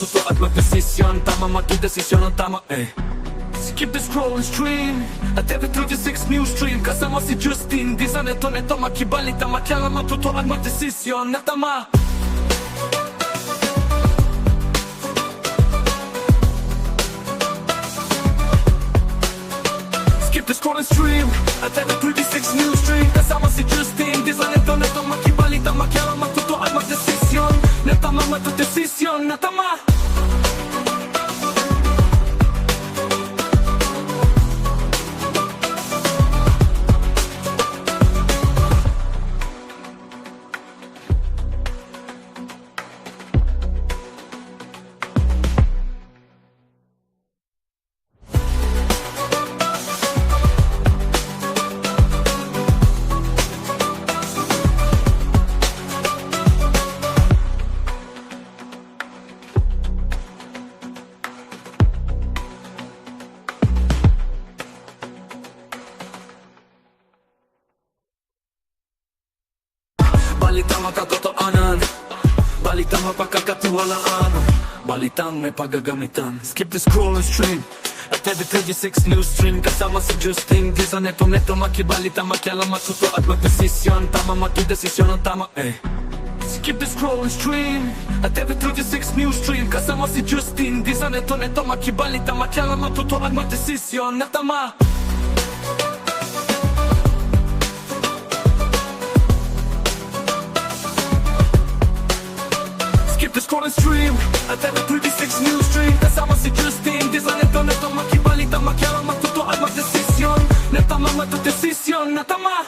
Totoo at magdesisyon, tama magdesisyon ang tama Skip the scroll and stream at TV36 news stream. Kasama si Justin, di sa neto makibalita, makialaman, totoo at magdesisyon na tama. Skip the scroll and stream at TV36 news stream. Kasama si Justin, di sa neto makibalita, makialaman, totoo at magdesisyon na tama, magdesisyon na tama. Balitang makatotoanan, balitang mapagkakatiwalaan, balitang may paggagamitan. Skip the scroll and stream at TV36 news stream. Kasama si Justin, di sa neto makibalita, makialaman, totoo at magdesisyon, tama magdesisyon ang tama Skip the scroll and stream at TV36 news stream. Kasama si Justin, di sa neto makibalita, makialaman, totoo at magdesisyon na tama. Skip the scroll and stream at TV36 news stream. Kasama si Justin, di sa neto makibalita, makialaman, totoo at magdesisyon na tama, magdesisyon na tama.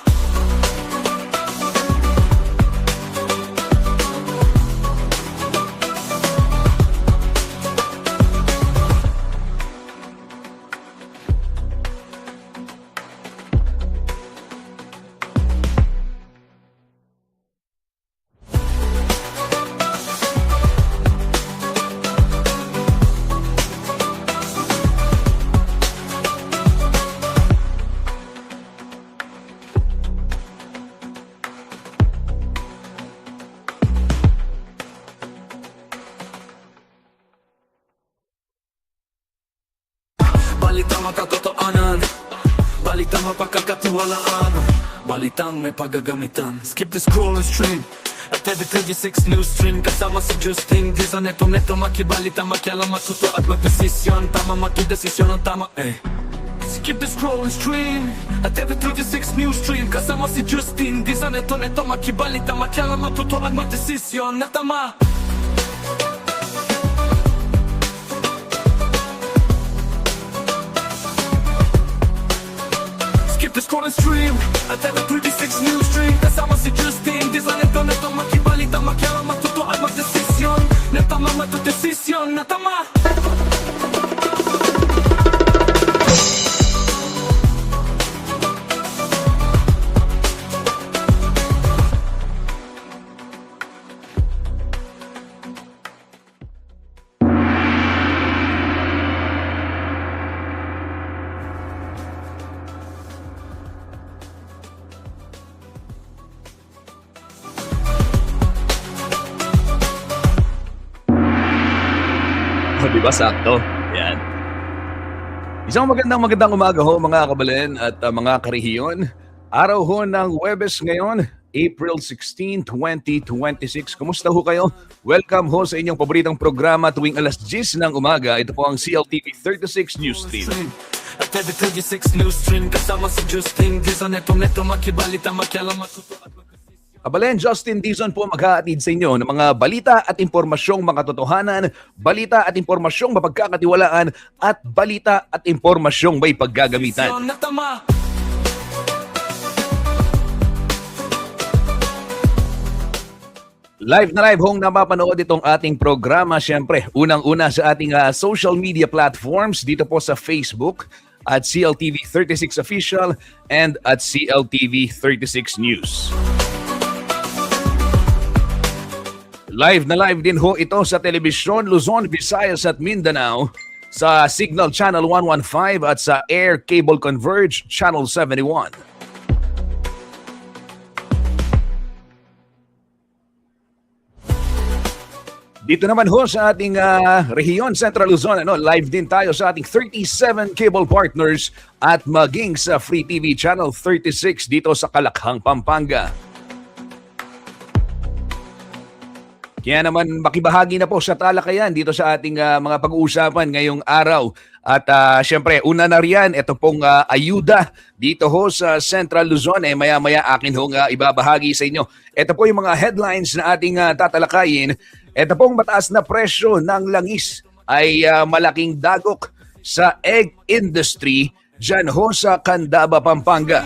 Balitang makatotoanan, balitang mapagkakatiwalaan, balitang may paggagamitan. Skip the scroll and stream at TV36 news stream. Kasama si Justin, di sa neto makibalita, makialaman, totoo at magdesisyon, tama magdesisyon ang tama Skip the scroll and stream at TV36 news stream. Kasama si Justin, di sa neto makibalita, makialaman, totoo at magdesisyon na tama. Skip the scroll and stream at TV36 news stream. Kasama si Justin, di sa neto makibalita, makialaman, totoo at magdesisyon na tama, magdesisyon na tama. Diba sakto? Yan. Isang magandang umaga ho mga kabalen at mga karehiyon. Araw ho ng Huwebes ngayon, April 16, 2026. Kumusta ho kayo? Welcome ho sa inyong paboritong programa tuwing alas 10 ng umaga. Ito po ang CLTV 36 News Stream. At TV36 news stream. Kasama si Justin, di sa neto makibalita, makialaman, totoo at Kabalen, Justin Dizon po maghahatid sa inyo ng mga balita at impormasyong makatotohanan, balita at impormasyong mapagkakatiwalaan, at balita at impormasyong may paggagamitan. Live na live hong napapanood itong ating programa. Siyempre, unang-una sa ating social media platforms dito po sa Facebook at CLTV 36 Official and at CLTV 36 News. Live na live din ho ito sa Telebisyon Luzon, Visayas at Mindanao sa Signal Channel 115 at sa Air Cable Converge Channel 71. Dito naman ho sa ating rehiyon, Central Luzon, live din tayo sa ating 37 cable partners at maging sa Free TV Channel 36 dito sa Kalakhang, Pampanga. Kaya naman makibahagi na po sa talakayan dito sa ating mga pag-uusapan ngayong araw. At syempre, una na riyan, ito pong ayuda dito ho sa Central Luzon. Maya-maya akin hong ibabahagi sa inyo. Ito po yung mga headlines na ating tatalakayin. Ito pong mataas na presyo ng langis ay malaking dagok sa egg industry dyan ho sa Candaba, Pampanga.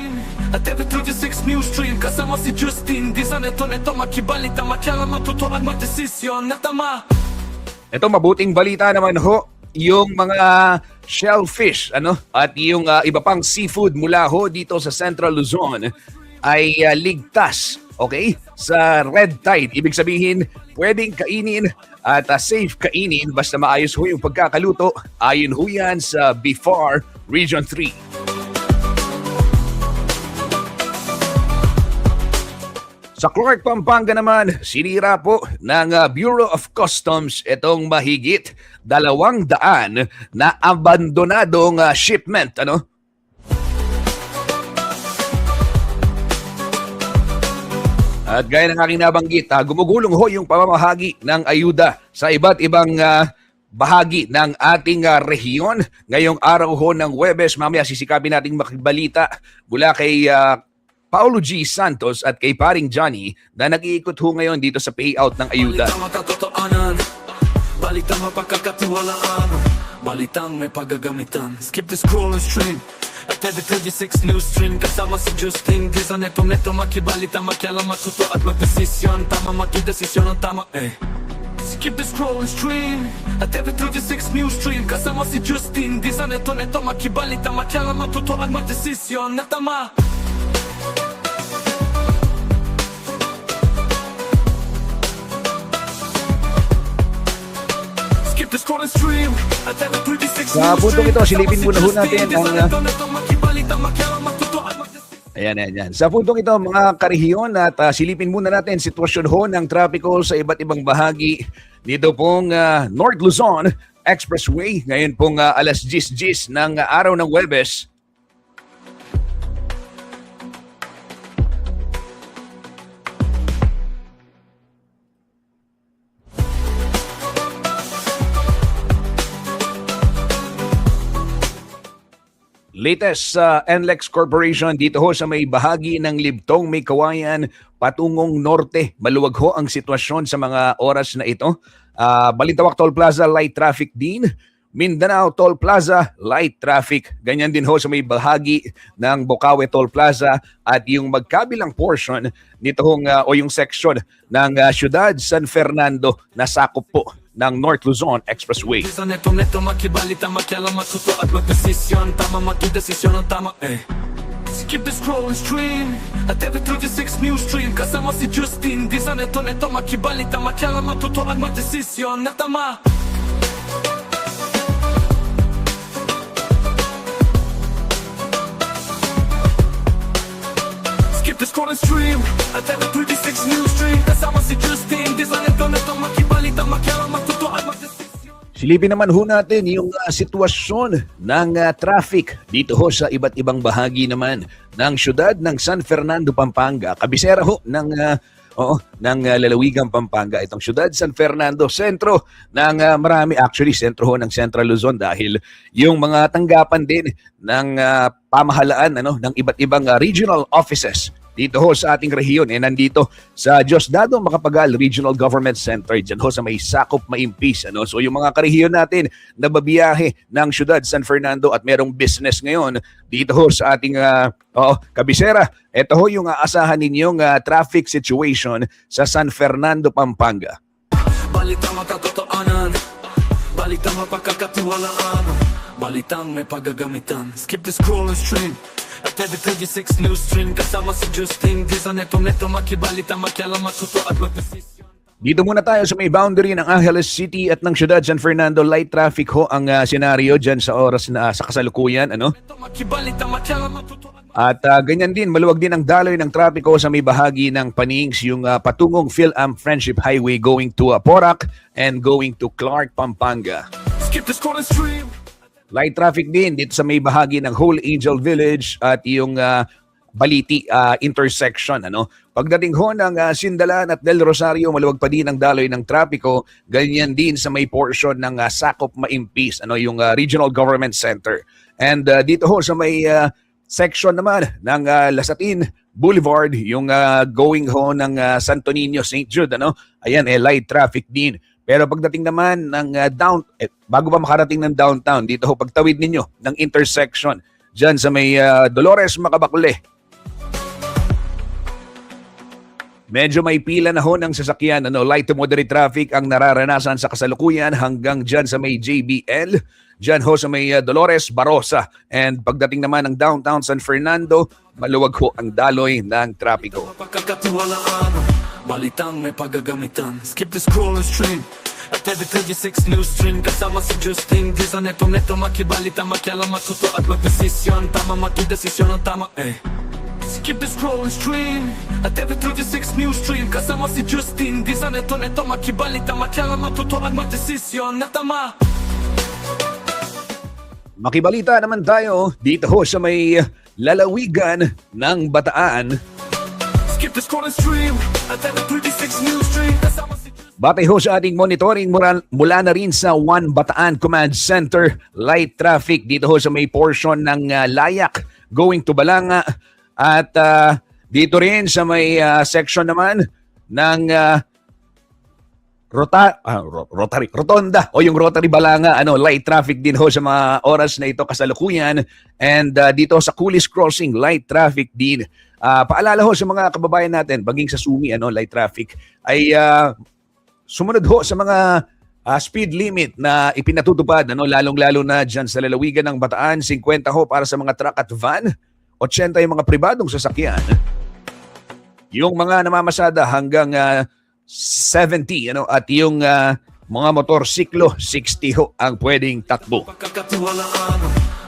At TV36 News Stream kasama si Justin. Di sa neto makibalita, makyala matuto at magdesisyon na tama. Ito mabuting balita naman ho, yung mga shellfish at yung iba pang seafood mula ho dito sa Central Luzon ay ligtas, okay, sa red tide. Ibig sabihin, pwedeng kainin at safe kainin basta maayos ho yung pagkakaluto. Ayon ho yan sa BIFAR Region 3. Sa Clark, Pampanga naman, sinira po ng Bureau of Customs itong mahigit 200 na abandonadong shipment. At gaya ng aking nabanggit, gumugulong ho yung pamamahagi ng ayuda sa iba't ibang bahagi ng ating rehiyon. Ngayong araw ho ng Huwebes, mamaya sisikapin nating makibalita mula kay Paulo G. Santos at kay Paring Johnny na nag-iikot ho ngayon dito sa payout ng ayuda. Balitang makatotoanan, balitang mapagkakatiwalaan, balitang may pagagamitan. Skip the scroll and stream at TV36 News Stream kasama si Justin. Di sa neto makibalita, makyala matuto at magdesisyon. Tama makidesisyon ang tama Skip the scroll and stream at TV36 News Stream kasama si Justin. Di sa neto makibalita, makyala matuto at magdesisyon na tama. Sa puntong ito, silipin muna ho natin ang Ayan. Sa puntong ito, mga karehiyon, at silipin muna natin sitwasyon ho ng trapiko sa iba't ibang bahagi dito pong North Luzon Expressway. Ngayon pong alas 10:10 ng araw ng Huwebes. Latest sa NLEX Corporation dito ho sa may bahagi ng Libtong, may Kawayan, patungong norte. Maluwag ho ang sitwasyon sa mga oras na ito. Balintawak Toll Plaza, light traffic din. Mindanao Toll Plaza, light traffic. Ganyan din ho sa may bahagi ng Bocaue Toll Plaza at yung magkabilang portion nito hong, o yung section ng Ciudad San Fernando na sakop po ng North Luzon Expressway. Sa neto makibalita, makyala matuto at magdesisyon. Tama makidesisyon ang tama Skip the scroll and stream at TV36 News Stream kasama si Justin. Di sa neto makibalita, makyala matuto at magdesisyon na tama. Skip the scroll and stream at TV36 News Stream kasama si Justin. Di sa neto makibalita, makyala matuto at magdesisyon. Silipin naman ho natin yung sitwasyon ng traffic dito ho sa iba't ibang bahagi naman ng siyudad ng San Fernando, Pampanga. Kabisera ho ng lalawigang Pampanga. Itong siyudad San Fernando, sentro ng sentro ho ng Central Luzon dahil yung mga tanggapan din ng pamahalaan ng iba't ibang regional offices dito ho sa ating rehiyon, nandito sa Diosdado Macapagal Regional Government Center, dyan ho sa may sakop Maimpis. So yung mga karehiyon natin na babiyahe ng siyudad San Fernando at merong business ngayon dito ho sa ating kabisera, ito ho yung aasahan ninyong traffic situation sa San Fernando, Pampanga. Balitang makatotoanan, balitang mapagkakatiwalaan, balitang may pagagamitan. Skip the scroll and stream at TV36 News Stream kasama si Justin. Di sa neto makibalita, makyala matuto at magdesisyon. Dito muna tayo sa may boundary ng Angeles City at ng siyudad San Fernando. Light traffic ho ang senaryo dyan sa oras na sa kasalukuyan. At ganyan din, maluwag din ang daloy ng trapiko sa may bahagi ng Panings, yung patungong Phil-Am Friendship Highway going to Porac and going to Clark, Pampanga. Light traffic din dito sa may bahagi ng Whole Angel Village at yung Baliti intersection. Pagdating ho ng Sindalan at Del Rosario, maluwag pa din ang daloy ng trapiko. Ganyan din sa may portion ng Sakop Maimpis, yung Regional Government Center. And dito ho sa may section naman ng Lasatin Boulevard, yung going ho ng Santo Niño, St. Jude, ayan, light traffic din. Pero pagdating naman ng bago pa makarating ng downtown, dito ho pagtawid ninyo ng intersection dyan sa may Dolores Macabacole, medyo may pila na ho ng sasakyan. Light to moderate traffic ang nararanasan sa kasalukuyan hanggang dyan sa may JBL, dyan ho sa may Dolores Barosa. And pagdating naman ng downtown San Fernando, maluwag ho ang daloy ng trapiko. Balitang may pagagamitan. Skip the scroll and stream at every 36 news stream. Kasama si Justin Dizan, neto makibalita, makialam, matuto at magdesisyon. Tama, magdesisyon ang tama, Skip the scroll and stream at every 36 news stream. Kasama si Justin Dizan, neto makibalita, makialam, matuto at magdesisyon na tama. Makibalita naman tayo dito ho sa may lalawigan ng Bataan. Skip the scroll and stream at every 36 news stream. Kasama si Batay ho sa ating monitoring mula na rin sa One Bataan Command Center, light traffic dito ho sa may portion ng Layak going to Balanga at dito rin sa may section naman ng Rotonda o yung Rotary Balanga, light traffic din ho sa mga oras na ito kasalukuyan. And dito sa Coolies Crossing, light traffic din. Paalala ho sa mga kababayan natin, baging sa Sumi, light traffic, ay sumunod ho sa mga speed limit na ipinatutupad, lalong-lalo na dyan sa lalawigan ng Bataan. 50 ho para sa mga truck at van, 80 yung mga pribadong sasakyan. Yung mga namamasada hanggang 70, at yung mga motorsiklo, 60 ho ang pwedeng takbo. pagkakatiwalaan,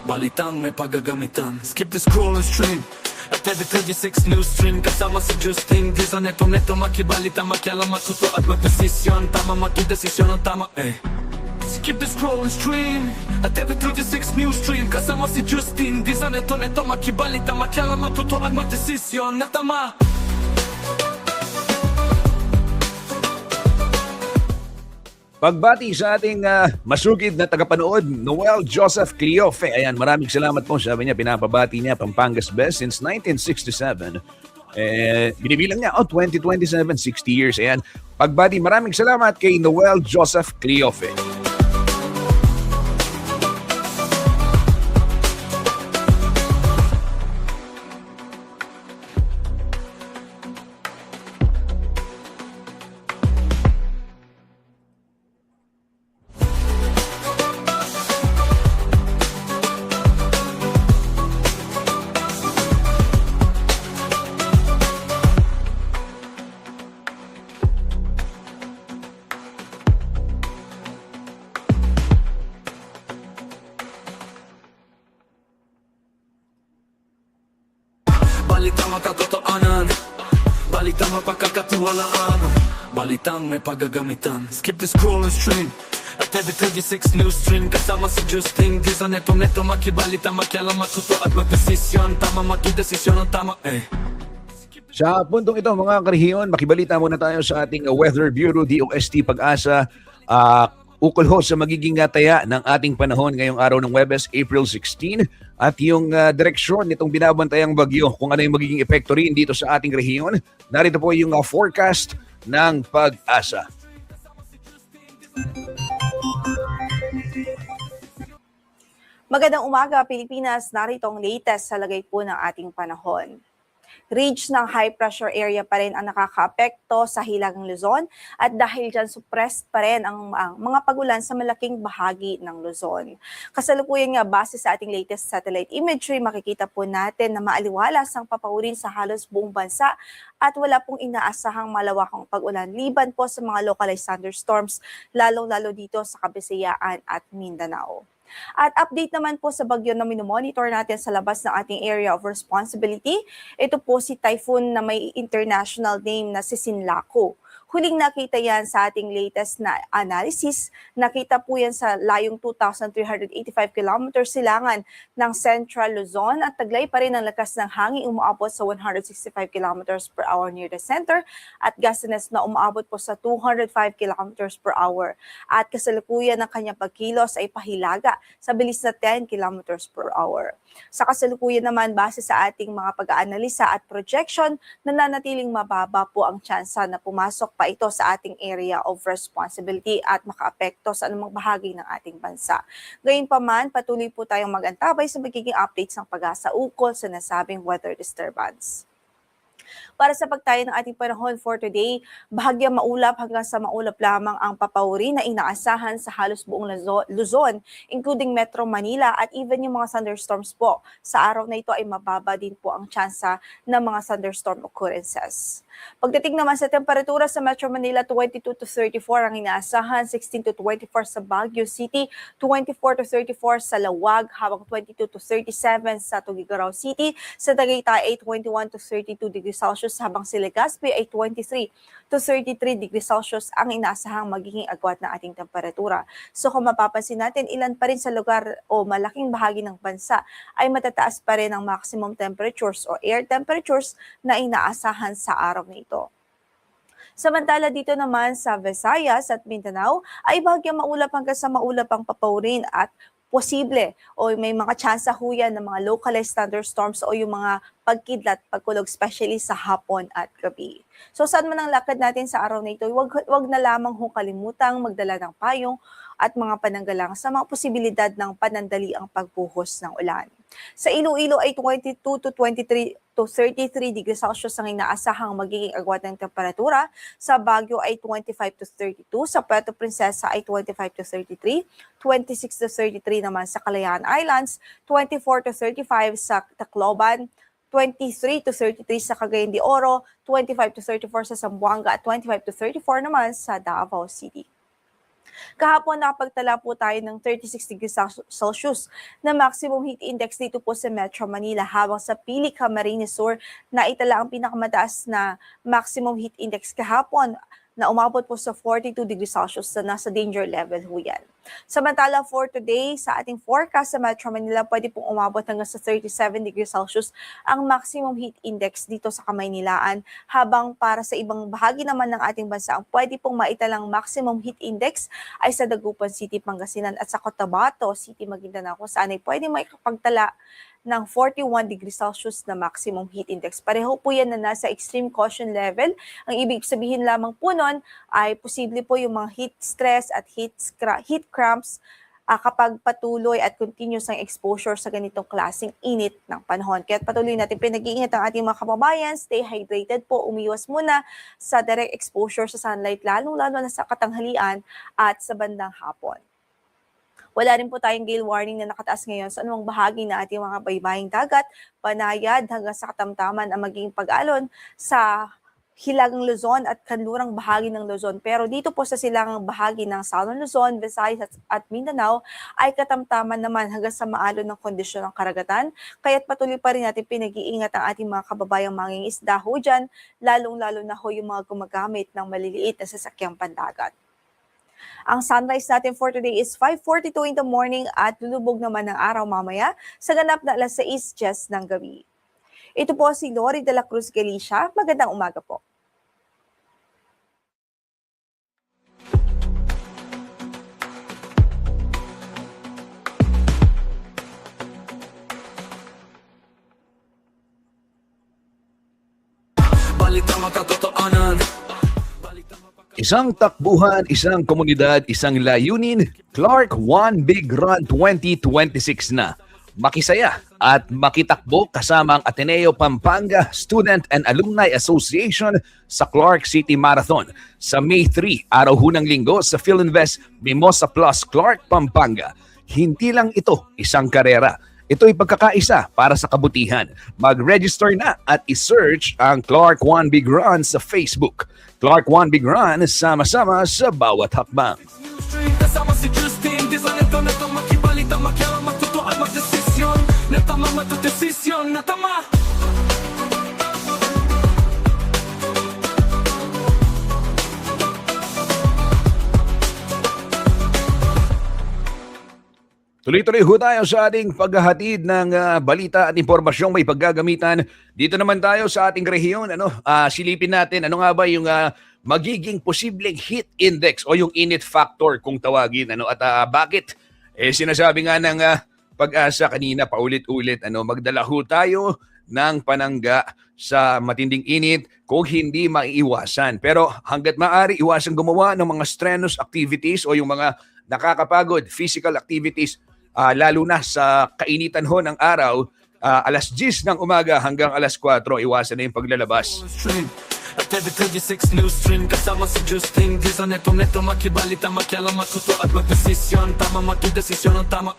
balitang may pagagamitan. Skip the scroll and stream at every 36 news stream. Kasama si Justin Dizan, neto makibalita, makialam, matuto at magdesisyon. Tama, magdesisyon ang tama, Skip the scroll and stream at every 36 news stream. Kasama si Justin Dizan, neto makibalita, makialam, matuto at magdesisyon na tama. Pagbati sa ating masugid na tagapanood, Noel Joseph Cleofe. Ayan, maraming salamat po. Sabi niya, pinapabati niya Pampanga's Best since 1967. Binibilang niya, 2027, 60 years. Ayan, pagbati, maraming salamat kay Noel Joseph Cleofe. Balitang makatotoanan, balitang mapagkakatiwalaan, balitang may pagagamitan. Skip the scroll and stream at every 36 news stream. Kasama si Justin Dizan, neto makibalita, makialam, matuto at magdesisyon. Tama, magdesisyon ang tama, Sa puntong ito, mga karehiyon, makibalita muna tayo sa ating Weather Bureau, DOST Pag-asa. Ukol ho sa magiging taya ng ating panahon ngayong araw ng Huwebes, April 16, at yung direksyon nitong binabantayang bagyo, kung ano yung magiging epekto rin dito sa ating rehiyon. Narito po yung forecast ng Pag-asa. Magandang umaga, Pilipinas. Narito ang latest sa lagay po ng ating panahon. Ridge ng high pressure area pa rin ang nakakaapekto sa Hilagang Luzon at dahil dyan suppressed pa rin ang mga pagulan sa malaking bahagi ng Luzon. Kasalukuyan nga base sa ating latest satellite imagery, makikita po natin na maaliwalas ang papaurin sa halos buong bansa at wala pong inaasahang malawakang pag-ulan liban po sa mga localized thunderstorms lalong-lalo dito sa Kabisayaan at Mindanao. At update naman po sa bagyo na minomonitor natin sa labas ng ating area of responsibility. Ito po si typhoon na may international name na si Sinlaku. Huling nakita yan sa ating latest na analysis. Nakita po yan sa layong 2,385 kilometers silangan ng Central Luzon at taglay pa rin ang lakas ng hangin umaabot sa 165 kilometers per hour near the center at gustiness na umaabot po sa 205 kilometers per hour. At kasalukuyan ng kanyang pagkilos ay pahilaga sa bilis na 10 kilometers per hour. Sa kasalukuyan naman, base sa ating mga pag-aanalisa at projection, nananatiling mababa po ang tsansa na pumasok pa ito sa ating area of responsibility at makaapekto sa anumang bahagi ng ating bansa. Gayunpaman, patuloy po tayong mag-antabay sa magiging updates ng pag-asa ukol sa nasabing weather disturbance. Para sa pagtayo ng ating panahon for today, bahagyang maulap hanggang sa maulap lamang ang papawuri na inaasahan sa halos buong Luzon, including Metro Manila at even yung mga thunderstorms po. Sa araw na ito ay mababa din po ang tsansa ng mga thunderstorm occurrences. Pagdating naman sa temperatura sa Metro Manila, 22 to 34 ang inaasahan, 16 to 24 sa Baguio City, 24 to 34 sa Lawag, habang 22 to 37 sa Tuguegarao City, sa Tagaytay ay 21 to 32 degrees Celsius, habang sa Legazpi ay 23 to 33 degrees Celsius ang inaasahang magiging agwat na ating temperatura. So kung mapapansin natin, ilan pa rin sa lugar o malaking bahagi ng bansa ay matataas pa rin ang maximum temperatures o air temperatures na inaasahan sa araw na ito. Samantala dito naman sa Visayas at Mindanao ay bahagyang maulap hanggang sa maulap ang papaurin at posible o may mga tsansa huyan ng mga localized thunderstorms o yung mga pagkidlat, pagkulog, especially sa hapon at gabi. So saan man ang lakad natin sa araw na ito, wag na lamang kalimutang magdala ng payong at mga pananggalang sa mga posibilidad ng panandali ang pagbuhos ng ulan. Sa Iloilo ay 22 to 23 to 33 degrees Celsius ang inaasahang magiging agwat ng temperatura. Sa Baguio ay 25 to 32, sa Puerto Princesa ay 25 to 33, 26 to 33 naman sa Kalayaan Islands, 24 to 35 sa Tacloban, 23 to 33 sa Cagayan de Oro, 25 to 34 sa Zamboanga at 25 to 34 naman sa Davao City. Kahapon nakapagtala po tayo ng 36 degrees Celsius na maximum heat index dito po sa Metro Manila, habang sa Pili, Camarines Sur na itala ang pinakamataas na maximum heat index kahapon na umabot po sa 42 degrees Celsius na nasa danger level ho yan. Samantala for today, sa ating forecast sa Metro Manila, pwede pong umabot hanggang sa 37 degrees Celsius ang maximum heat index dito sa Kamaynilaan, habang para sa ibang bahagi naman ng ating bansa, ang pwede pong maitalang maximum heat index ay sa Dagupan City, Pangasinan at sa Cotabato City, Maguindanao, kung saan ay pwede maipagtala ng 41 degrees Celsius na maximum heat index. Pareho po yan na nasa extreme caution level. Ang ibig sabihin lamang po nun ay posible po yung mga heat stress at heat cramps kapag patuloy at continuous ang exposure sa ganitong klaseng init ng panahon. Kaya patuloy natin pinag-iingat ang ating mga kababayan, stay hydrated po, umiwas muna sa direct exposure sa sunlight, lalong-lalo na sa katanghalian at sa bandang hapon. Wala rin po tayong gale warning na nakataas ngayon sa anumang bahagi na ating mga baybaying dagat, Panayad hanggang sa katamtaman ang magiging pag-alon sa Hilagang Luzon at kanlurang bahagi ng Luzon. Pero dito po sa silangang bahagi ng Southern Luzon, Visayas at Mindanao ay katamtaman naman hanggang sa maalon ng kondisyon ng karagatan. Kaya't patuloy pa rin natin pinag-iingat ang ating mga kababayang mangingisda ho dyan, lalong-lalo na ho yung mga gumagamit ng maliliit na sasakyang pandagat. Ang sunrise natin for today is 5:42 in the morning at lulubog naman ng araw mamaya sa ganap na 6:10 ng gabi. Ito po si Lori de la Cruz Galicia. Magandang umaga po. Balitang makatotohanan. Isang takbuhan, isang komunidad, isang layunin, Clark One Big Run 2026 na. makisaya at makitakbo kasama ang Ateneo Pampanga Student and Alumni Association sa Clark City Marathon sa May 3, araw ho ng linggo sa PhilInvest Mimosa Plus Clark, Pampanga. Hindi lang ito isang karera. Ito'y pagkakaisa para sa kabutihan. Mag-register na at i-search ang Clark One Big Run sa Facebook. Clark One Big Run, sama-sama sa bawat hakbang. Kasama si Justin, di sa neto makibalita, makialam, matuto at magdesisyon. Natama, matudesisyon, natama. Tuloy-tuloy ho tayo sa ating paghahatid ng balita at impormasyong may paggagamitan. Dito naman tayo sa ating rehiyon. Silipin natin ano nga ba yung magiging posibleng heat index o yung init factor kung tawagin. At bakit? Sinasabi nga ng Pag-asa kanina paulit-ulit, magdala ho tayo ng panangga sa matinding init kung hindi maiiwasan. Pero hanggat maaari, iwasan gumawa ng mga strenuous activities o yung mga nakakapagod physical activities. Lalo na sa kainitan ho ng araw, alas 10 ng umaga hanggang alas 4, iwasan na yung paglalabas. At every 36 news stream, kasama si Justin, di sa neto makibalita, makialam, matuto at magdesisyon. Tama, magdesisyon ang tama,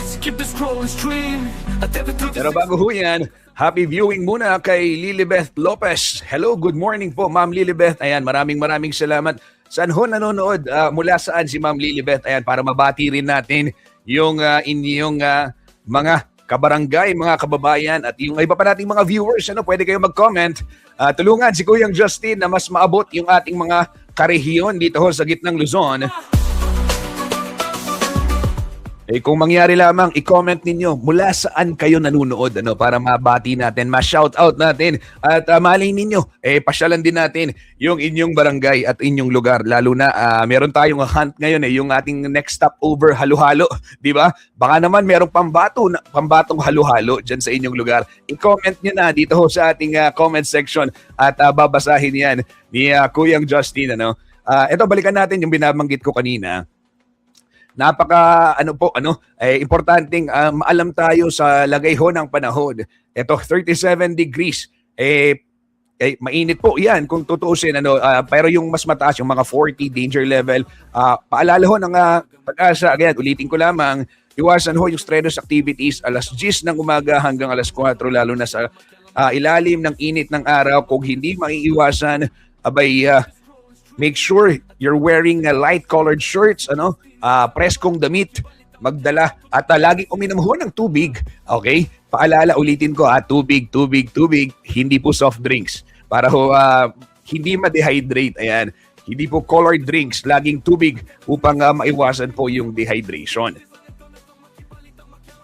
Skip the scrolling stream. At every 36... Pero bago ho yan, happy viewing muna kay Lilibeth Lopez. Hello, good morning po, Ma'am Lilibeth. Ayan, maraming salamat. Saan ho nanonood? Mula saan si Ma'am Lilibeth? Ayan, para mabati rin natin yung inyong mga kabarangay, mga kababayan at yung iba pa nating mga viewers, pwede kayo mag-comment. Tulungan si Kuyang Justin na mas maabot yung ating mga karehiyon dito ho sa gitnang Luzon. Kung mangyari lamang, i-comment ninyo mula saan kayo nanonood para mabati natin, ma-shoutout natin at malay ninyo, pasyalan din natin yung inyong barangay at inyong lugar. Lalo na meron tayong hunt ngayon, yung ating next stopover halo-halo, di ba? Baka naman merong pambatong halo-halo dyan sa inyong lugar. I-comment nyo na dito ho sa ating comment section at babasahin yan ni Kuyang Justin. Ito, balikan natin yung binabanggit ko kanina. Napaka importanteng maalam tayo sa lagay ho ng panahon. Ito 37 degrees. Mainit po 'yan kung tutuusin pero yung mas mataas yung mga 40 danger level. Paalala ho ng Pag-asa, again, ulitin ko lamang, iwasan ho yung strenuous activities alas 10 ng umaga hanggang alas 4 lalo na sa ilalim ng init ng araw. Kung hindi maiiwasan, make sure you're wearing light colored shirts, preskong damit, magdala at laging uminom ho ng tubig. Okay? Paalala, ulitin ko, tubig, hindi po soft drinks. Para ho hindi ma-dehydrate. Ayan. Hindi po colored drinks, laging tubig upang maiwasan po yung dehydration.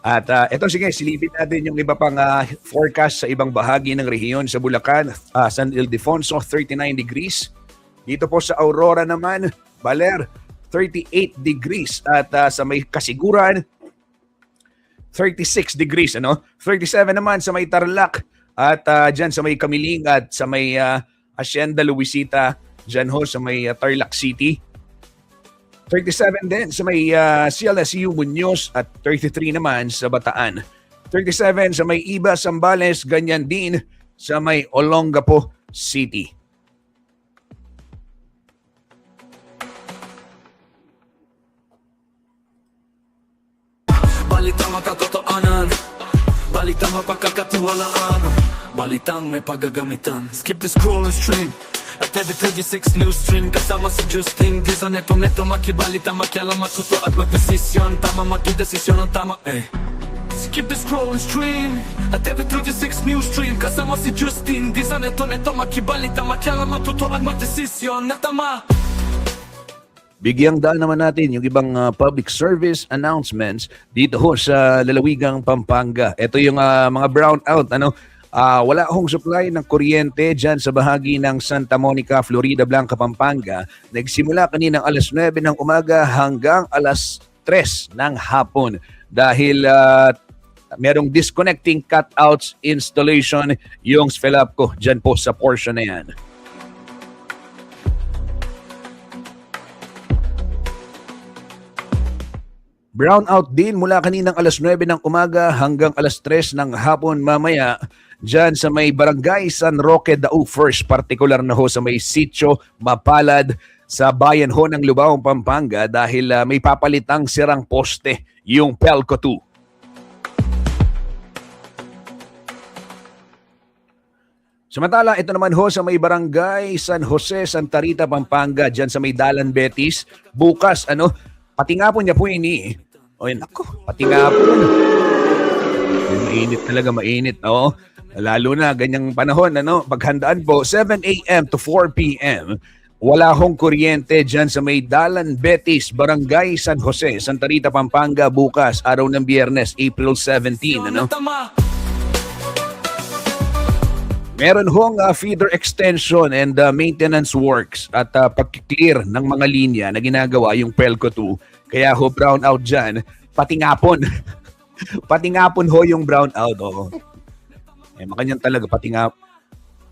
At ito, sige, silipin natin yung iba pang forecast sa ibang bahagi ng rehiyon. Sa Bulacan, San Ildefonso, 39 degrees. Dito po sa Aurora naman, Baler, 38 degrees. At sa may Kasiguran, 36 degrees. 37 naman sa may Tarlac. At dyan sa may Kamiling at sa may Hacienda Luisita, dyan ho sa may Tarlac City. 37 din sa may CLSU Muñoz at 33 naman sa Bataan. 37 sa may Iba, Zambales, ganyan din sa may Olongapo City. Balitang makatotoanan, balitang mapagkakatiwalaan, balitang may paggagamitan. Skip the scrolling stream at every 36 news stream, kasama si Justin. Di sa neto makibalita, makialam, matuto at magdesisyon. Tama, magdesisyon ang tama, Skip the scrolling stream at every 36 news stream, kasama si Justin. Di sa neto makibalita, makialam, matuto at magdesisyon na tama. Bigyang daan naman natin yung ibang public service announcements dito ho sa lalawigang Pampanga. Ito yung mga brownout. Wala hong supply ng kuryente dyan sa bahagi ng Santa Monica, Florida Blanca, Pampanga. Nagsimula kaninang alas 9 ng umaga hanggang alas 3 ng hapon. Dahil merong disconnecting cutouts installation yung SFELAPCO dyan po sa portion na yan. Brownout din mula kaninang alas 9 ng umaga hanggang alas 3 ng hapon mamaya dyan sa may Barangay San Roque Dau First, particular na ho sa may Sitio Mapalad sa bayan ho ng Lubao, Pampanga dahil may papalitang sirang poste yung Pelco 2. Samantala, ito naman ho sa may Barangay San Jose, Santa Rita, Pampanga, dyan sa may Dalan Betis. Bukas, pati nga po niya po ini. Oy, nako, pati nga po. Mainit talaga, mainit. Oo. Lalo na, ganyang panahon, paghandaan po, 7 a.m. to 4 p.m. Wala hong kuryente dyan sa may Dalan Betis, Barangay San Jose, Santa Rita, Pampanga, bukas, araw ng Biyernes, April 17. Meron hong feeder extension and maintenance works at pag-clear ng mga linya na ginagawa yung Pelco 2. Kaya ho brownout dyan, pati ngapon. Pati ngapon ho yung brownout. Oh. Makanyan talaga, pati ngapon.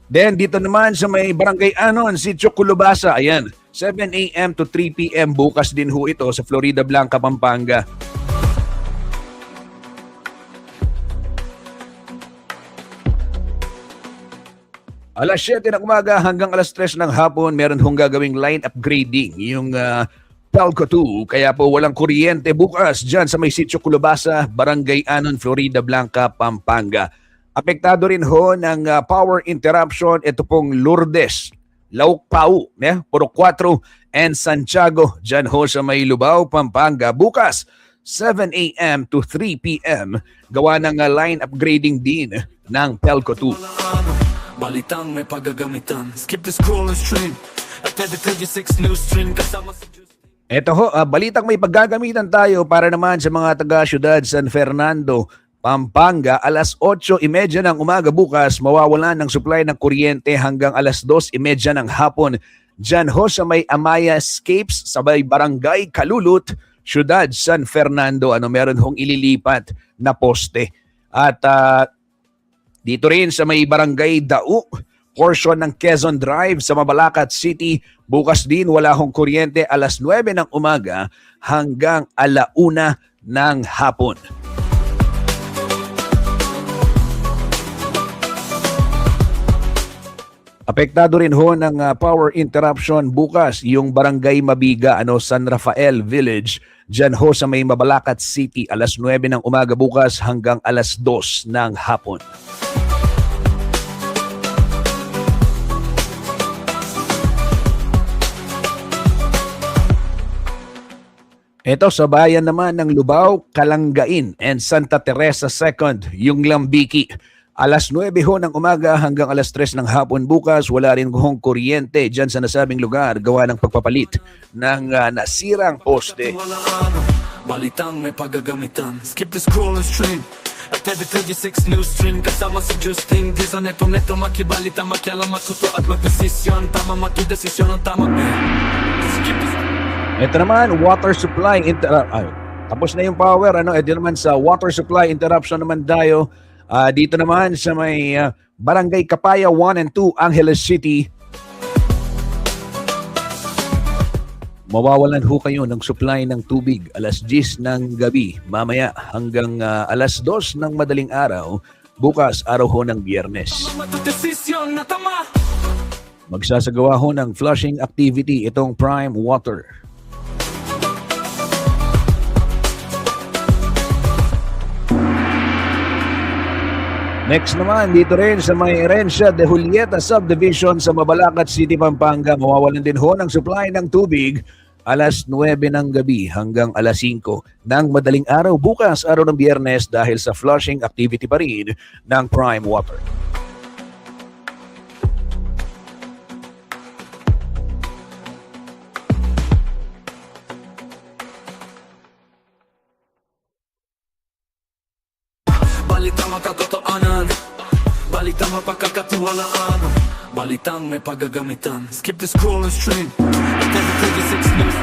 Then dito naman sa may Barangay Anon, Sitio Culubasa, ayan, 7 a.m. to 3 p.m. bukas din ho ito sa Florida Blanca, Pampanga. Alas 7 ng umaga hanggang alas 3 ng hapon, meron hong gagawing line upgrading, yung Pelco 2. Kaya po walang kuryente bukas dyan sa may Sitio Culubasa, Barangay Anon, Florida Blanca, Pampanga. Apektado rin ho ng power interruption ito pong Lourdes, Laucpau, Puro 4 and Santiago, dyan ho sa may Lubao, Pampanga. Bukas, 7 a.m. to 3 p.m. Gawa ng line upgrading din ng Pelco 2. Balitang may paggagamitan. Skip the scroll and stream. At 36 news stream kasama si Justin. Ito ho, balitang may paggagamitan tayo para naman sa mga taga-syudad San Fernando, Pampanga. Alas 8:30 ng umaga bukas, mawawalan ng supply ng kuryente hanggang alas 2:30 ng hapon. Diyan ho sa may Amaya Escapes sa may Barangay Kalulut, Syudad San Fernando. Meron hong ililipat na poste. At dito rin sa may Barangay Dau, portion ng Quezon Drive sa Mabalacat City, bukas din wala hong kuryente alas 9 ng umaga hanggang 1:00 ng hapon. Apektado rin ho ng power interruption bukas yung Barangay Mabiga, San Rafael Village, dyan ho sa may Mabalacat City, alas 9 ng umaga bukas hanggang alas 2 ng hapon. Ito sa bayan naman ng Lubao, Kalanggain and Santa Teresa II, yung Lambiki. Alas 9 ho ng umaga hanggang alas 3 ng hapon bukas, wala rin hong kuryente dyan sa nasabing lugar gawa ng pagpapalit ng nasirang poste. Balitang may paggagamitan. Skip the scroll and stream. At 36 news stream kasama si Justin. Disa neto makibalita, makialam, matuto at magdesisyon. Tama magdesisyon ang tama. Skip the Ito naman, water supply tapos na yung power, ito naman sa water supply interruption naman tayo. Dito naman sa may Barangay Kapaya 1 and 2, Angeles City. Mawawalan ho kayo ng supply ng tubig alas 10 ng gabi mamaya hanggang alas 2 ng madaling araw bukas, araw ho ng Biyernes. Magsasagawa ho ng flushing activity itong Prime Water. Next naman, dito rin sa may Herencia de Julieta Subdivision sa Mabalacat City, Pampanga, mawawalan din ho ng supply ng tubig alas 9 ng gabi hanggang alas 5 ng madaling araw bukas, araw ng Biyernes dahil sa flushing activity pa rin ng Prime Water. Balitang makatotoanan, balitang mapagkakatiwalaan, balitang may paggagamitan. Skip the scroll and stream. At 36 news.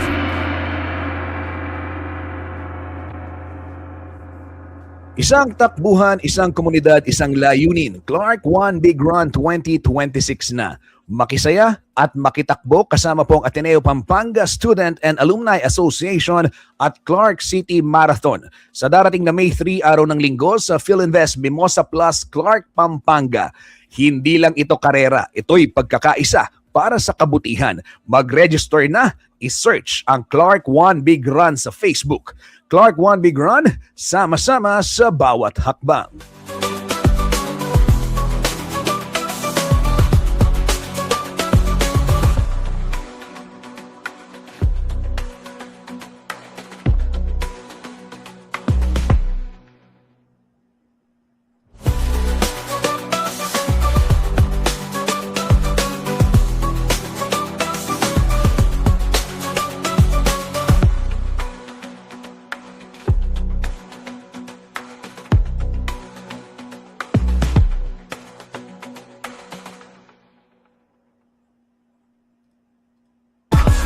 Isang takbuhan, isang komunidad, isang layunin. Clark One Big Run 2026 na. makisaya at makitakbo kasama po ang Ateneo Pampanga Student and Alumni Association at Clark City Marathon sa darating na May 3, araw ng Linggo sa PhilInvest Mimosa Plus, Clark, Pampanga. Hindi lang ito karera, ito'y pagkakaisa para sa kabutihan. Mag-register na, i-search ang Clark One Big Run sa Facebook. Clark One Big Run, sama-sama sa bawat hakbang.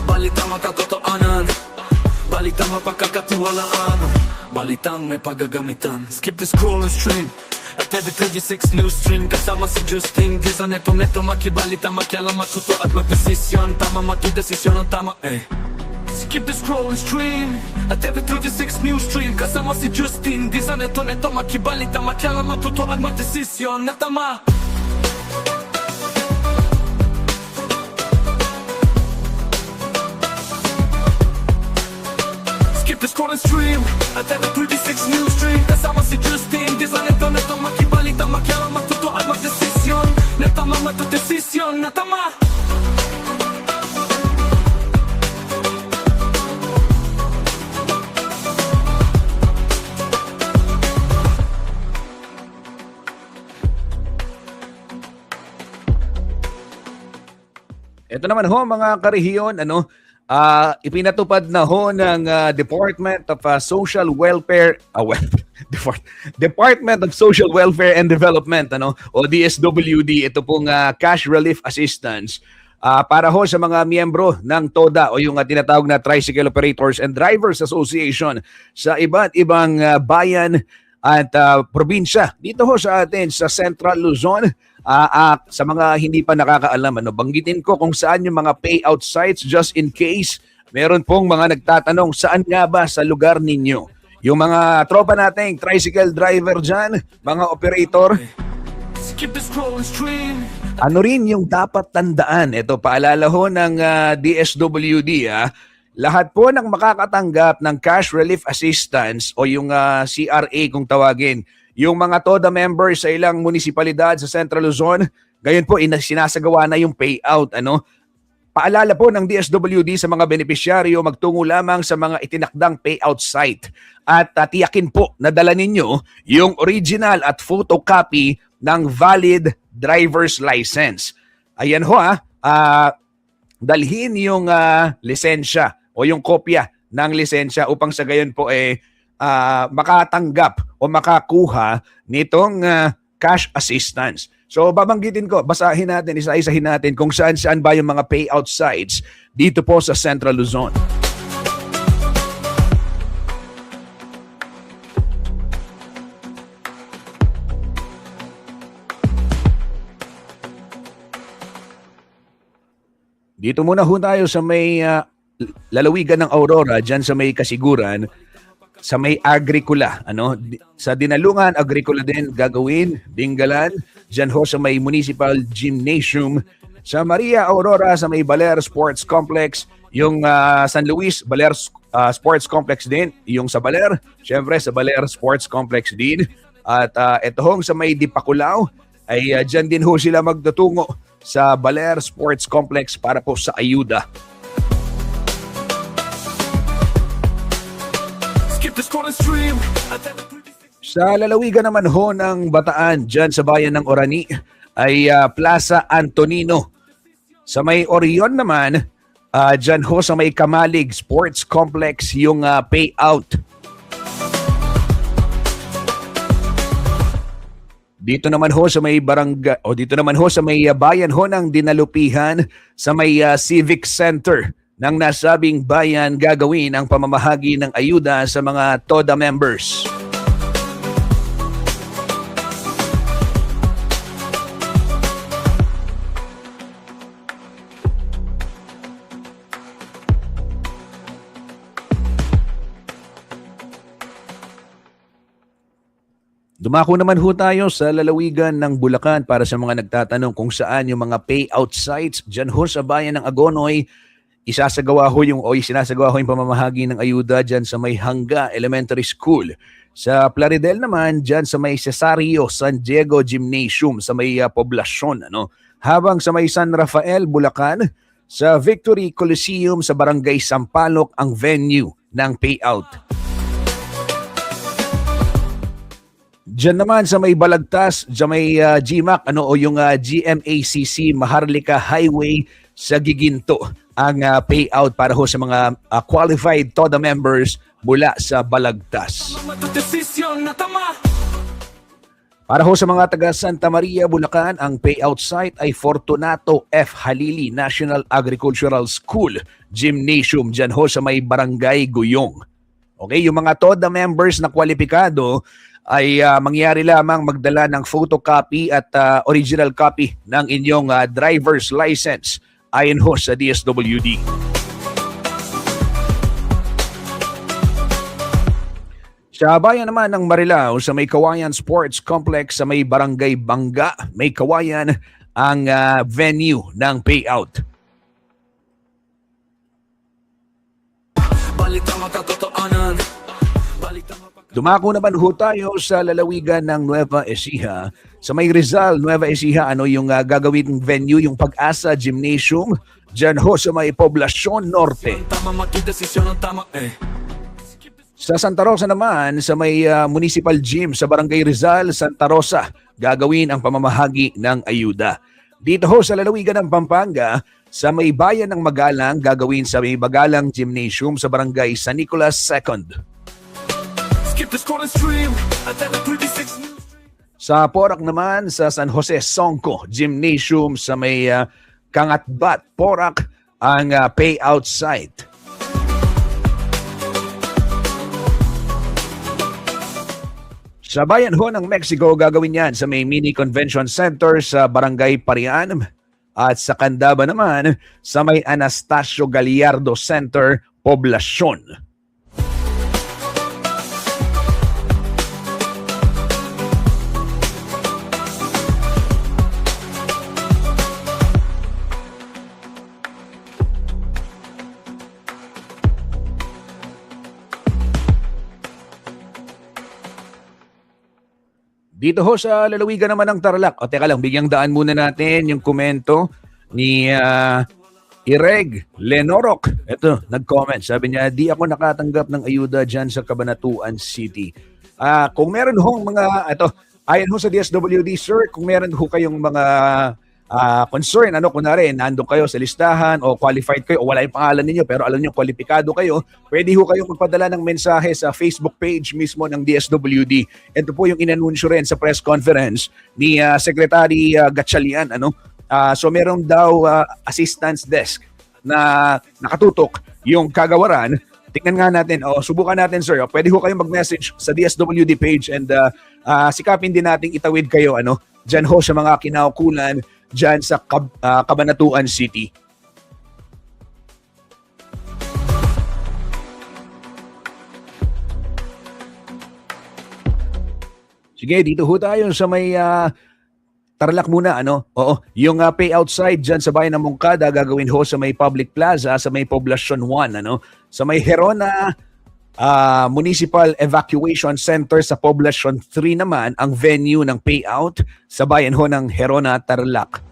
Balitang makatotohanan, balitang mapagkakatiwalaan, balitang may pagagamitan. Skip the scroll and stream at every 36 news stream. Kasama si Justin Gisa, neto makibalita, makialam, matuto at magdesisyon. Tama matudesisyon ang tama, Skip the scroll and stream at every 36 news stream. Kasama si Justin Gisa, neto makibalita, makialam, matuto at magdesisyon na tama. Skip the scroll and stream at every 36 news stream. Kasama si Justin Gisa, neto makibalita, makialam, matuto at magdesisyon na tama, matudesisyon na tama. Ito naman ho mga karehiyon, ipinatupad na ho ng Department of Social Welfare, Department of Social Welfare and Development, o DSWD, ito pong cash relief assistance para ho sa mga miyembro ng TODA o yung tinatawag na Tricycle Operators and Drivers Association sa iba't ibang bayan at probinsya. Dito ho sa atin sa Central Luzon, sa mga hindi pa nakakaalam, banggitin ko kung saan yung mga payout sites just in case meron pong mga nagtatanong saan nga ba sa lugar ninyo. Yung mga tropa nating tricycle driver dyan, mga operator, Skip the scroll and stream. ano rin yung dapat tandaan? Ito, paalala ho ng DSWD, lahat po ng makakatanggap ng cash relief assistance o yung CRA kung tawagin, yung mga TODA members sa ilang munisipalidad sa Central Luzon, gayon po sinasagawa na yung payout. Paalala po ng DSWD sa mga benepisyaryo, magtungo lamang sa mga itinakdang payout site at tiyakin po na dala ninyo yung original at photocopy ng valid driver's license. Ayan ho dalhin yung lisensya o yung kopya ng lisensya upang sa gayon po makatanggap o makakuha nitong cash assistance. So babanggitin ko, basahin natin, isa-isahin natin kung saan-saan ba yung mga payout sites dito po sa Central Luzon. Dito muna ho tayo sa may lalawigan ng Aurora, dyan sa may Kasiguran, sa may Agricula, sa Dinalungan, Agricula din gagawin, Dingalan, dyan ho sa may Municipal Gymnasium, sa Maria Aurora, sa may Baler Sports Complex, yung San Luis, Baler Sports Complex din, yung sa Baler, syempre sa Baler Sports Complex din, at ito hong sa may Dipakulaw, ay dyan din ho sila magtutungo sa Baler Sports Complex para po sa ayuda. Sa lalawigan naman ho ng Bataan, dyan sa bayan ng Orani, ay Plaza Antonino. Sa may Orion naman, dyan ho sa may Kamalig Sports Complex yung payout. Dito naman ho sa may barangay, dito naman ho sa may bayan ho ng Dinalupihan, sa may Civic Center ng nasabing bayan gagawin ang pamamahagi ng ayuda sa mga TODA members. Dumako naman ho tayo sa lalawigan ng Bulacan para sa mga nagtatanong kung saan yung mga payout sites. Diyan ho sa bayan ng Agonoy, sinasagawa ho yung pamamahagi ng ayuda dyan sa may Hangga Elementary School. Sa Plaridel naman, dyan sa may Cesario San Diego Gymnasium sa may poblasyon. Habang sa may San Rafael, Bulacan, sa Victory Coliseum sa Barangay Sampaloc ang venue ng payout. Diyan naman sa may Balagtas, sa may GMAC, yung GMACC Maharlika Highway sa Giginto ang payout para ho sa mga qualified TODA members mula sa Balagtas. Para ho sa mga taga Santa Maria, Bulacan, ang payout site ay Fortunato F. Halili National Agricultural School Gymnasium dyan ho sa may Barangay Guyong. Okay, yung mga TODA members na kwalipikado ay mangyari lamang magdala ng photocopy at original copy ng inyong driver's license ayon ho sa DSWD. Sa bayan naman ng Marilao, sa may Kawayan Sports Complex sa may Barangay Bangga, may Kawayan ang venue ng payout. Dumako naman ho tayo sa lalawigan ng Nueva Ecija. Sa may Rizal, Nueva Ecija, yung gagawin venue, yung Pag-asa Gymnasium, dyan ho sa may Poblasyon Norte. Sa Santa Rosa naman, sa may Municipal Gym sa Barangay Rizal, Santa Rosa, gagawin ang pamamahagi ng ayuda. Dito ho sa lalawigan ng Pampanga, sa may bayan ng Magalang, gagawin sa may Magalang Gymnasium sa Barangay San Nicolas II. Sa Porac naman, sa San Jose Songco Gymnasium sa may Kangatbat, Porac, ang payout site. Sa bayan ho ng Mexico, gagawin yan sa may Mini Convention Center sa Barangay Parian. At sa Candaba naman, sa may Anastasio Gallardo Center, Poblasyon. Dito ho sa lalawigan naman ng Tarlac. O teka lang, bigyang daan muna natin yung komento ni Ireg Lenorok. Ito, nag-comment. Sabi niya, di ako nakatanggap ng ayuda dyan sa Cabanatuan City. Kung meron hong mga, ayon ho sa DSWD, sir, kung meron ho kayong mga concern, kunwari, nandun kayo sa listahan o qualified kayo o wala yung pangalan ninyo pero alam nyo, kwalipikado kayo, pwede ho kayong magpadala ng mensahe sa Facebook page mismo ng DSWD. Ito po yung inanunsyo rin sa press conference ni Secretary Gatchalian. So meron daw assistance desk na nakatutok yung kagawaran. Tingnan nga natin, subukan natin sir, pwede ho kayong mag-message sa DSWD page and sikapin din nating itawid kayo dyan ho sa mga kinaukulan dyan sa Cabanatuan City. Sige, dito ho tayo sa may Tarlac muna, Oo, yung payout side dyan sa bayan ng Moncada, gagawin ho sa may Public Plaza, sa may Poblasyon 1, Sa may Herona Municipal Evacuation Center sa Poblasyon 3 naman ang venue ng payout sa bayan ho ng Herona, Tarlac.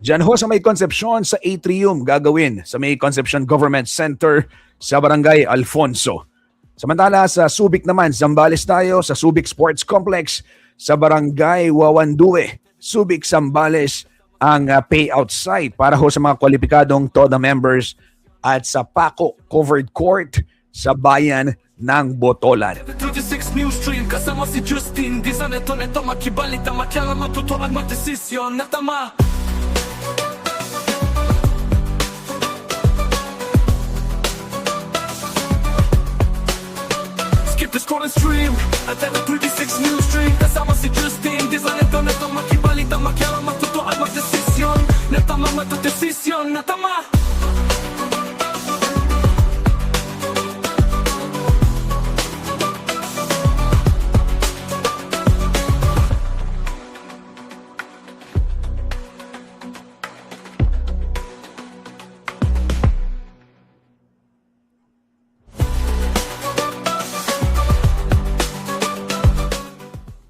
Diyan ho sa may Concepcion sa Atrium gagawin sa may Concepcion Government Center sa Barangay Alfonso. Samantala sa Subic naman, Zambales tayo sa Subic Sports Complex sa Barangay Wawandue, Subic, Zambales ang payout site para ho sa mga kwalipikadong TODA members at sa Paco Covered Court sa bayan ng Botolan. 36 News Stream, kasama si Justin. Di sa neto makibalita, makiala matuto at magdesisyon na tama. Skip the scroll and stream at 36 News Stream, kasama si Justin. Di sa neto makibalita, makiala matuto at magdesisyon na tama, matudesisyon na tama.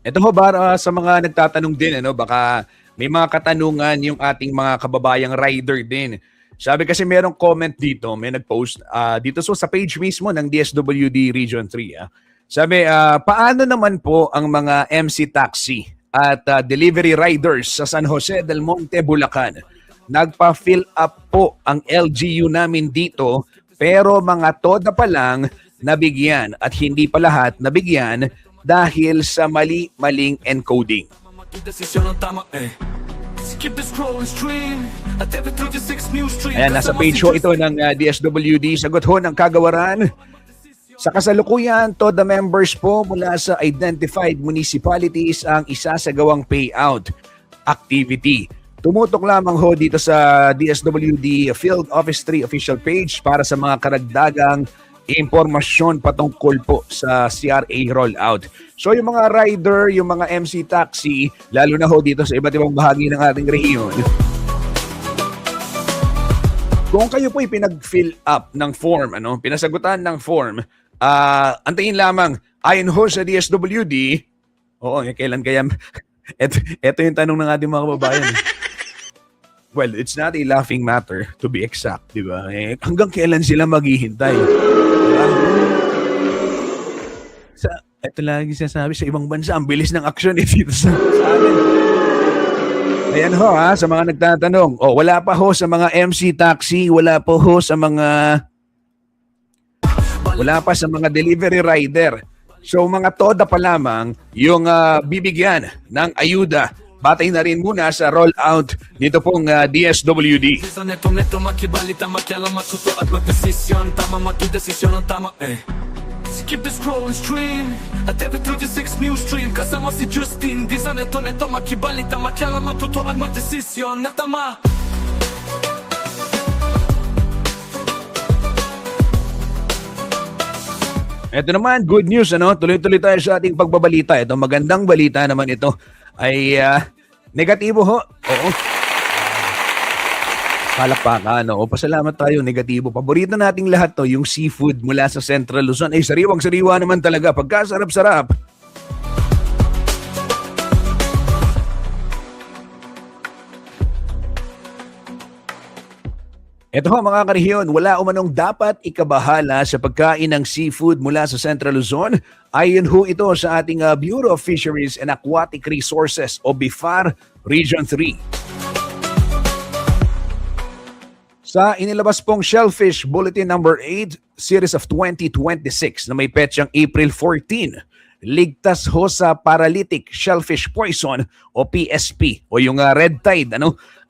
Ito ho para sa mga nagtatanong din, ano, baka may mga katanungan yung ating mga kababayang rider din. Sabi kasi merong comment dito, may nag-post dito sa page mismo ng DSWD Region 3. Sabi, paano naman po ang mga MC taxi at delivery riders sa San Jose del Monte, Bulacan? Nagpa-fill up po ang LGU namin dito pero mga toda pa lang nabigyan at hindi pa lahat nabigyan dahil sa mali-maling encoding. Magdesisyon ang tama Skip the scrolling stream at every 36 news stream. Ayan, nasa page ho ito ng DSWD. Sagot ho ng kagawaran. Sa kasalukuyan, TODA members po mula sa identified municipalities ang isasagawang payout activity. Tumutok lamang ho dito sa DSWD Field Office 3 official page para sa mga karagdagang impormasyon patungkol po sa CRA rollout. So yung mga rider, yung mga MC taxi, lalo na ho dito sa iba't ibang bahagi ng ating rehiyon, kung kayo po pinag-fill up ng form, pinasagutan ng form, antayin lamang, ayon ho sa DSWD, kailan kaya, eto yung tanong ng ating mga kababayan. Well, it's not a laughing matter to be exact, di ba? Hanggang kailan sila maghihintay? Diba? Ito lagi sinasabi sa ibang bansa, ang bilis ng aksyon dito sa atin. Ayan ho sa mga nagtatanong. Wala pa ho sa mga MC taxi, wala pa sa mga delivery rider. So mga toda pa lamang yung bibigyan ng ayuda. Batay na rin muna sa rollout nito pong DSWD. Neto makibalita, makialam, matuto at magdesisyon. Tama, magdesisyon ang tama Skip the scrolling stream at every 36 news stream. Kasama si Justin. Di sa neto makibalita, makialam, matuto at magdesisyon na tama. Ito naman, good news, tuloy-tuloy tayo sa ating pagbabalita. Ito, magandang balita naman ito ay negatibo ho. Oo. Palakpakan, pasalamat tayo, negatibo. Paborito nating lahat to, yung seafood mula sa Central Luzon. Sariwang-sariwa naman talaga. Pagkasarap-sarap. Ito ho mga karehiyon, wala umanong dapat ikabahala sa pagkain ng seafood mula sa Central Luzon. Ayon ho ito sa ating Bureau of Fisheries and Aquatic Resources o BIFAR Region 3. Sa inilabas pong Shellfish Bulletin No. 8, Series of 2026 na may petsang April 14, ligtas ho sa paralytic shellfish poison o PSP o yung red tide,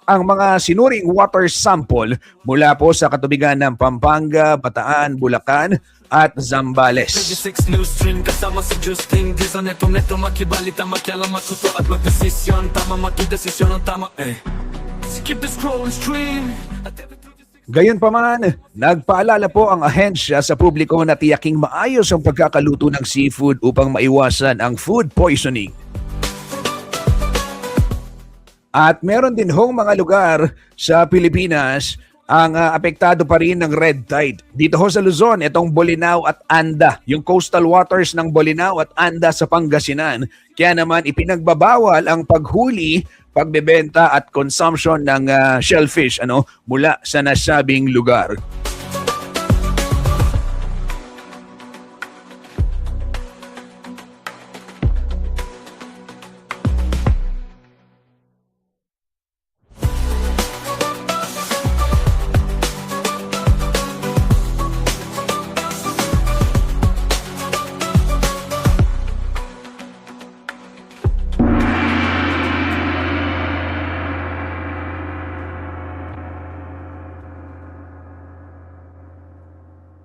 ang mga sinuring water sample mula po sa katubigan ng Pampanga, Bataan, Bulacan at Zambales. 36 news stream kasama si Justin. Di sa neto makibalita, makialam, matuto at magdesisyon. Tama, magdesisyon ang tama Skip the scrolling stream at every 36... Gayunpaman, nagpaalala po ang ahensya sa publiko na tiyaking maayos ang pagkakaluto ng seafood upang maiwasan ang food poisoning. At meron din hong mga lugar sa Pilipinas ang apektado pa rin ng red tide. Dito ho sa Luzon, itong Bolinao at Anda, yung coastal waters ng Bolinao at Anda sa Pangasinan. Kaya naman ipinagbabawal ang paghuli, pagbebenta at consumption ng shellfish mula sa nasabing lugar.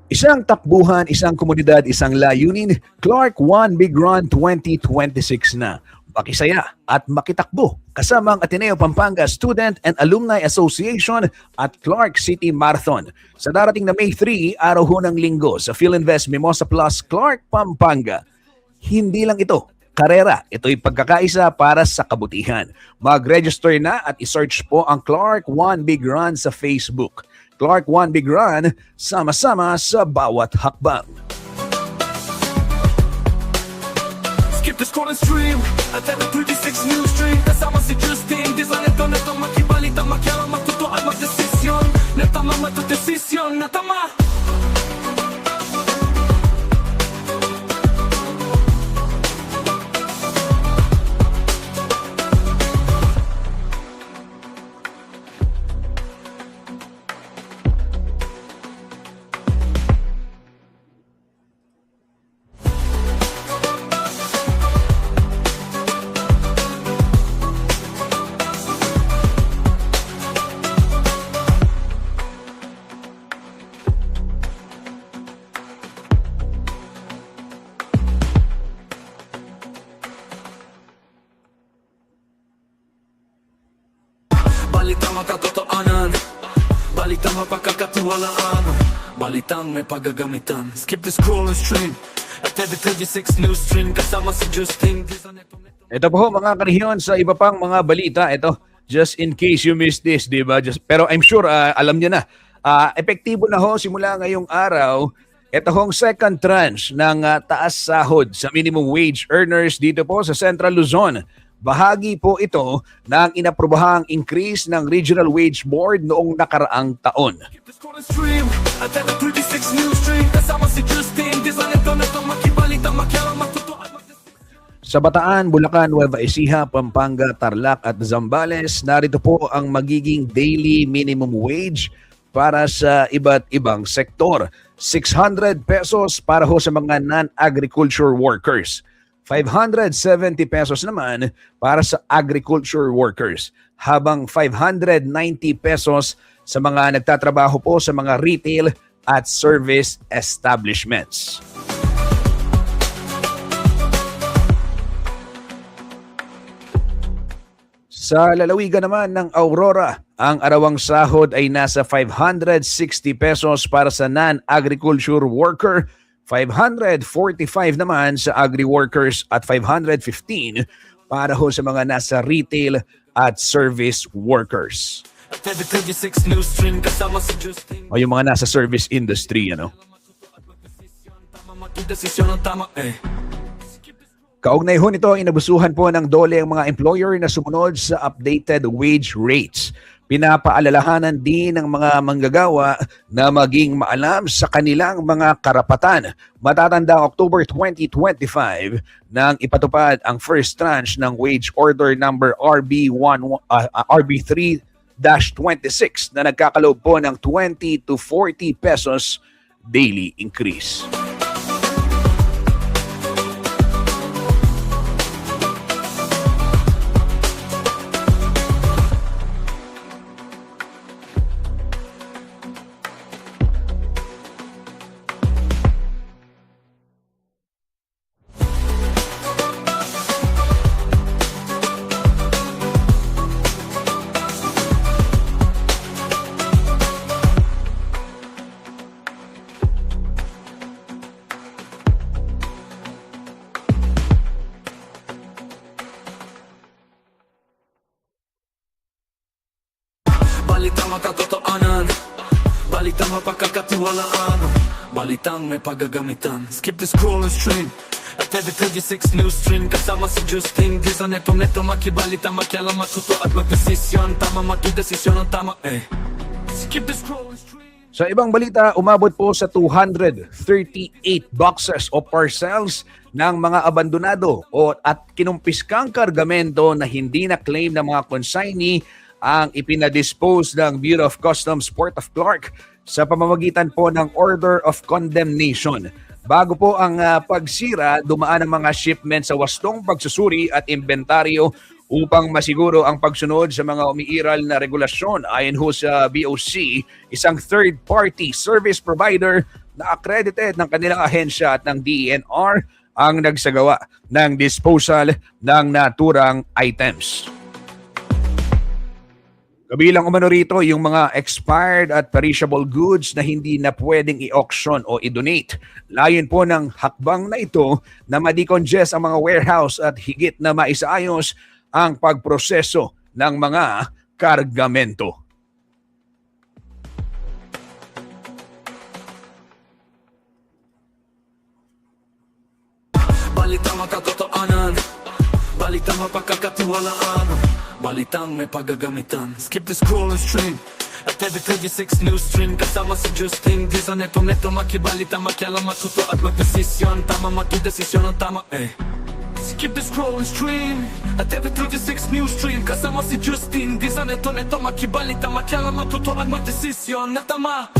Isang takbuhan, isang komunidad, isang layunin, Clark One Big Run 2026 na. Makisaya at makitakbo kasama ang Ateneo Pampanga Student and Alumni Association at Clark City Marathon. Sa darating na May 3, araw ho ng linggo sa PhilInvest Mimosa Plus Clark, Pampanga. Hindi lang ito, karera. Ito'y pagkakaisa para sa kabutihan. Mag-register na at isearch po ang Clark One Big Run sa Facebook. Clark One Big Run, sama-sama sa bawat hakbang. Skip Skip the scroll and stream at every 36 news stream. Kasama si Justin, di sa neto makibalita, makialam, matuto at magdesisyon. Natama matudesisyon, natama. Balitang makatotoanan, balitang mapagkakatiwalaan, balitang may paggagamitan. Skip the scroll and stream at every 36 news stream. Kasama si Justin. Ito po mga karihiyon sa iba pang mga balita. Ito, just in case you missed this, di ba? Pero I'm sure alam niyo na. Epektibo na ho simula ngayong araw. Ito hong second tranche ng taas sahod sa minimum wage earners dito po sa Central Luzon. Bahagi po ito ng inaprobahang increase ng Regional Wage Board noong nakaraang taon. Sa Bataan, Bulacan, Nueva Ecija, Pampanga, Tarlac at Zambales, narito po ang magiging daily minimum wage para sa iba't ibang sektor. 600 pesos para ho sa mga non-agriculture workers. 570 pesos naman para sa agriculture workers, habang 590 pesos sa mga nagtatrabaho po sa mga retail at service establishments. Sa lalawigan naman ng Aurora, ang arawang sahod ay nasa 560 pesos para sa non-agriculture worker, 545 naman sa agri-workers at 515 para ho sa mga nasa retail at service workers. O yung mga nasa service industry, ano? Kaugnay ho nito, inabusuhan po ng DOLE ang mga employer na sumunod sa updated wage rates. Pinapaalalahanan din ng mga manggagawa na maging maalam sa kanilang mga karapatan. Matatanda October 2025 nang ipatupad ang first tranche ng wage order number RB3-26 na nagkakaloob po ng 20 to 40 pesos daily increase. Balitang makatotoanan, balitang mapagkakatiwalaan, balitang may paggagamitan. Skip the scroll and stream at every 36 news stream. Kasama si Justin, di sa neto makibalita, makialam, matuto at magdesisyon. Tama magdesisyon ang tama, Skip the scroll and stream. Sa ibang balita, umabot po sa 238 boxes o parcels ng mga abandonado at kinumpiskang kargamento na hindi na claim ng mga consignee ang ipinadispose ng Bureau of Customs Port of Clark sa pamamagitan po ng Order of Condemnation. Bago po ang pagsira, dumaan ang mga shipment sa wastong pagsusuri at inventaryo upang masiguro ang pagsunod sa mga umiiral na regulasyon. Ayon ho sa BOC, isang third-party service provider na accredited ng kanilang ahensya at ng DENR ang nagsagawa ng disposal ng naturang items. Kabilang umano rito yung mga expired at perishable goods na hindi na pwedeng i-auction o i-donate. Layon po ng hakbang na ito na ma-decongest ang mga warehouse at higit na maisaayos ang pagproseso ng mga kargamento. Balitang makatotohanan, balitang mapagkakatiwalaan, balitang may paggagamitan. Skip the scroll and stream at every 36 news stream. Kasama si Justin Di sa neto makibalita, makialam, matuto at magdesisyon. Tama magdesisyon ang tama Skip the scroll and stream at every 36 news stream. Kasama si Justin Di sa neto makibalita, makialam, matuto at magdesisyon na tama.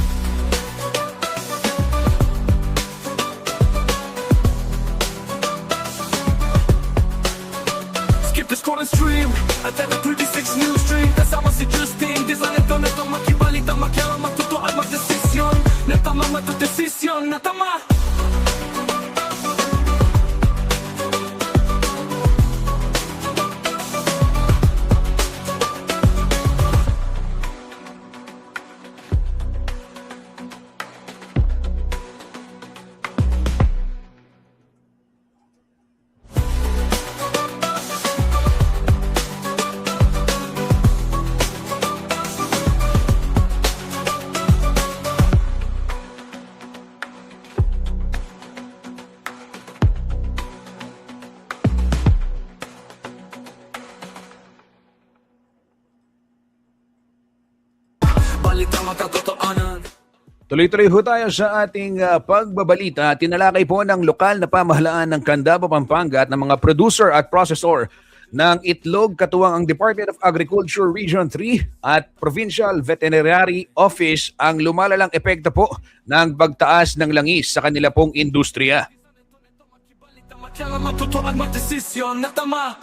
Skip the scroll and stream at every 36 news stream. Kasama si Justin Di sa neto makibalita, makialam, matuto at magdesisyon na tama, magdesisyon na tama. Balitang makatotohanan. Tuloy-tuloy ho tayo sa ating pagbabalita. Tinalakay po ng lokal na pamahalaan ng Candaba, Pampanga at ng mga producer at processor ng itlog katuwang ang Department of Agriculture Region 3 at Provincial Veterinary Office ang lumalalang epekto po ng pagtaas ng langis sa kanila pong industriya. Makialam, matuto at magdesisyon na tama.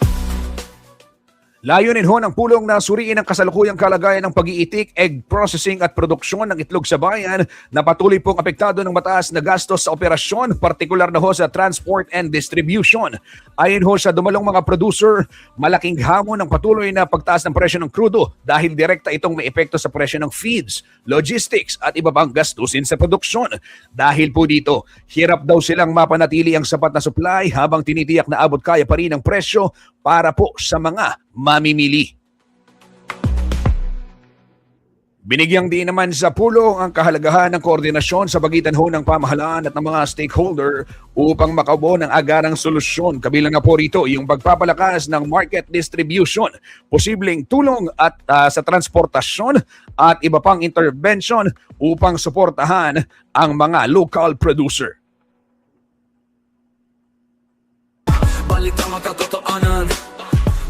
Layunin ho ng pulong na suriin ang kasalukuyang kalagayan ng pag-iitik, egg processing at produksyon ng itlog sa bayan na patuloy pong apektado ng mataas na gastos sa operasyon, partikular na ho sa transport and distribution. Ayon ho sa dumalong mga producer, malaking hamon ng patuloy na pagtaas ng presyo ng krudo dahil direkta itong may epekto sa presyo ng feeds, logistics at iba pang gastusin sa produksyon. Dahil po dito, hirap daw silang mapanatili ang sapat na supply habang tinitiyak na abot kaya pa rin ang presyo para po sa mga mamimili. Binigyang din naman sa pulong ang kahalagahan ng koordinasyon sa pagitan ho ng pamahalaan at ng mga stakeholder upang makaubo ng agarang solusyon. Kabilang na po rito yung pagpapalakas ng market distribution, posibleng tulong at sa transportasyon at iba pang intervention upang suportahan ang mga local producer. Balitang makatotohanan,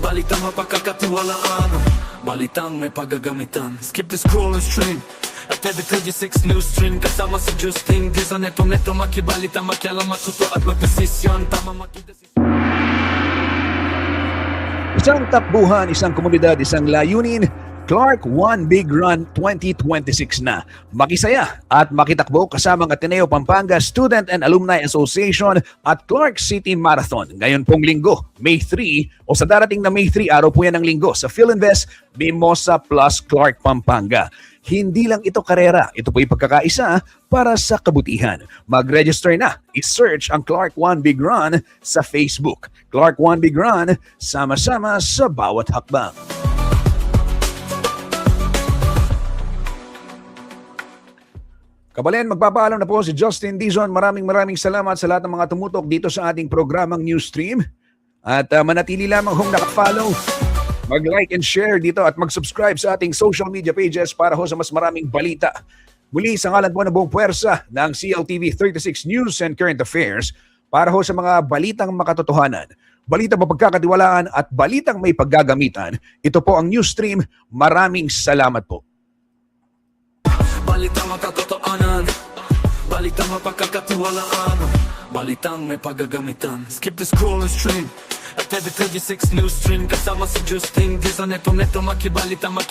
balitang mapagkakatiwalaan, balitang may paggagamitan. Skip the scroll and stream at every 36 news stream. Kasama si Justin Di sa neto makibalita, makialam, matuto at magdesisyon. Tama magdesisyon. Isang takbuhan, isang komunidad, isang layunin. Clark One Big Run 2026 na. Makisaya at makitakbo kasama ang Ateneo Pampanga Student and Alumni Association at Clark City Marathon. Ngayon pong linggo, May 3 o sa darating na May 3, araw po yan ng linggo sa PhilInvest Mimosa Plus Clark Pampanga. Hindi lang ito karera, ito po yung pagkakaisa para sa kabutihan. Mag-register na, i-search ang Clark One Big Run sa Facebook. Clark One Big Run, sama-sama sa bawat hakbang. Kabalen, magpapaalam na po si Justin Dizon. Maraming salamat sa lahat ng mga tumutok dito sa ating programang Newsstream. At manatili lamang hong nakafollow, mag-like and share dito at mag-subscribe sa ating social media pages para ho sa mas maraming balita. Muli sa ngalan po ng buong puwersa ng CLTV 36 News and Current Affairs para ho sa mga balitang makatotohanan, balitang mapagkakatiwalaan at balitang may paggagamitan. Ito po ang Newsstream. Maraming salamat po. Balitang makatotohanan, balitang mapagkakatiwalaan, balitang may paggagamitan. Skip the scroll and stream at every 36 news stream. Kasama si Justin Di sa neto makibalita,